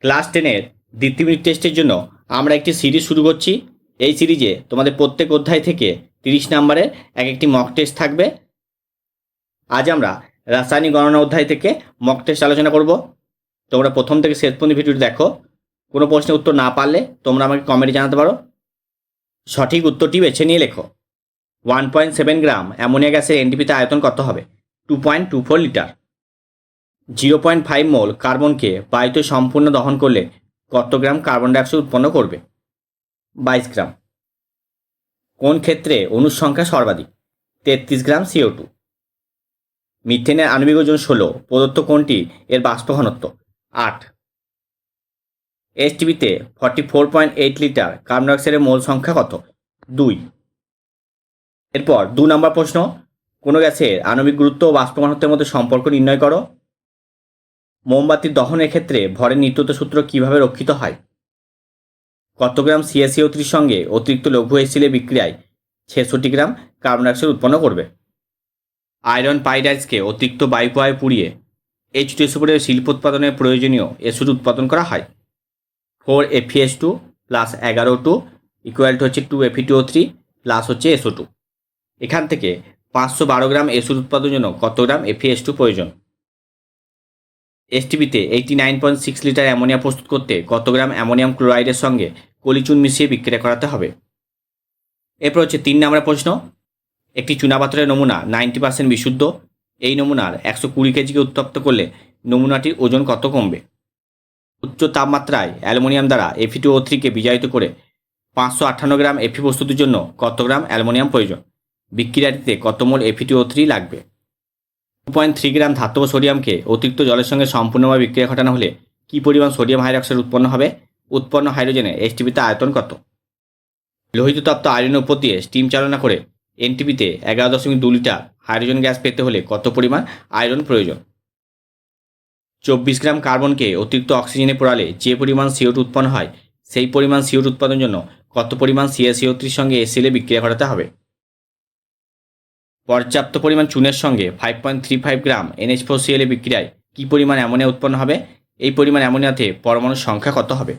Class 10-এর দ্বিতীয় unit টেস্টের জন্য আমরা একটি সিরিজ শুরু করছি। এই সিরিজে তোমাদের প্রত্যেক অধ্যায় থেকে 30 নম্বরের এক একটি মক টেস্ট থাকবে। আজ আমরা রাসায়নিক গণনা অধ্যায় থেকে মক টেস্ট আলোচনা করব। তোমরা প্রথম থেকে শেষ পর্যন্ত ভিডিওটি দেখো। কোনো প্রশ্নের উত্তর না পারলে তোমরা আমাকে কমেন্টে জানাতে পারো। সঠিক উত্তরটি বেছে নিয়ে লেখো। 1.7 গ্রাম অ্যামোনিয়া গ্যাসের এনটিপিতে আয়তন কত হবে? 2.24 লিটার। 0.5 মোল কার্বনকে বায়ুতে সম্পূর্ণ দহন করলে কত গ্রাম কার্বন ডাইঅক্সাইড উৎপন্ন করবে? 22 গ্রাম। কোন ক্ষেত্রে অণুর সংখ্যা সর্বাধিক? 33 গ্রাম CO2। মিথেনের আণবিক ওজন 16, প্রদত্ত কোনটি এর বাষ্প ঘনত্ব? 8। এসটিপিতে 44.8 লিটার কার্বন ডাইঅক্সাইডের মোল সংখ্যা কত? 2। এরপর 2 নম্বর প্রশ্ন, কোনো গ্যাসের আণবিক গুরুত্ব ও বাষ্প ঘনত্বের মধ্যে সম্পর্ক নির্ণয় করো। মোমবাতির দহনের ক্ষেত্রে ভরের নিত্যতা সূত্র কিভাবে রক্ষিত হয়? কত গ্রাম CaCO3 সঙ্গে অতিরিক্ত লঘু এসিলের বিক্রিয়ায় 66 গ্রাম কার্বন ডাইঅক্সাইড উৎপন্ন করবে? আয়রন পাইরাইডসকে অতিরিক্ত বায়ু প্রবাহে পুড়িয়ে H2SO4 এর শিল্প উৎপাদনের প্রয়োজনীয় SO2 উৎপাদন করা হয়। 4FeS2 plus 11O2 equal to হচ্ছে 2Fe2O3 প্লাস হচ্ছে SO2। এখান থেকে 512 গ্রাম SO2 উৎপাদনের জন্য কত গ্রাম FeS2 প্রয়োজন? এসটিপিতে 89.6 লিটার অ্যামোনিয়া প্রস্তুত করতে কত গ্রাম অ্যামোনিয়াম ক্লোরাইডের সঙ্গে কলিচুন মিশিয়ে বিক্রিয়া করাতে হবে? এরপর হচ্ছে 3 নম্বরের প্রশ্ন, একটি চুনাপাথরের নমুনা 90% বিশুদ্ধ। এই নমুনার 120 কেজিকে উত্তপ্ত করলে নমুনাটির ওজন কত কমবে? উচ্চ তাপমাত্রায় অ্যালুমিনিয়াম দ্বারা Fe2O3কে বিজারিত করে 558 গ্রাম Fe প্রস্তুতির জন্য কত গ্রাম অ্যালুমিনিয়াম প্রয়োজন? বিক্রিয়াটিতে কত মোল Fe2O3 লাগবে? 2.3 গ্রাম ধাতব সোডিয়ামকে অতিরিক্ত জলের সঙ্গে সম্পূর্ণভাবে বিক্রিয়া ঘটানো হলে কী পরিমাণ সোডিয়াম হাইড্রক্সাইড উৎপন্ন হবে? উৎপন্ন হাইড্রোজেনের এসটিপিতে আয়তন কত? লোহিত তপ্ত আয়রনের উপর দিয়ে স্টিম চালনা করে এনটিপিতে 11.2 লিটার হাইড্রোজেন গ্যাস পেতে হলে কত পরিমাণ আয়রন প্রয়োজন? 24 গ্রাম কার্বনকে অতিরিক্ত অক্সিজেনে পোড়ালে যে পরিমাণ CO2 উৎপন্ন হয় সেই পরিমাণ CO2 উৎপাদনের জন্য কত পরিমাণ CaCO3 সঙ্গে এসিএলে বিক্রিয়া ঘটাতে হবে? পর্যাপ্ত পরিমাণ চুনের সঙ্গে 5.35 গ্রাম NH4Cl বিক্রিয়ায় কী পরিমাণ অ্যামোনিয়া উৎপন্ন হবে? এই পরিমাণ অ্যামোনিয়াতে পরমাণুর সংখ্যা কত হবে?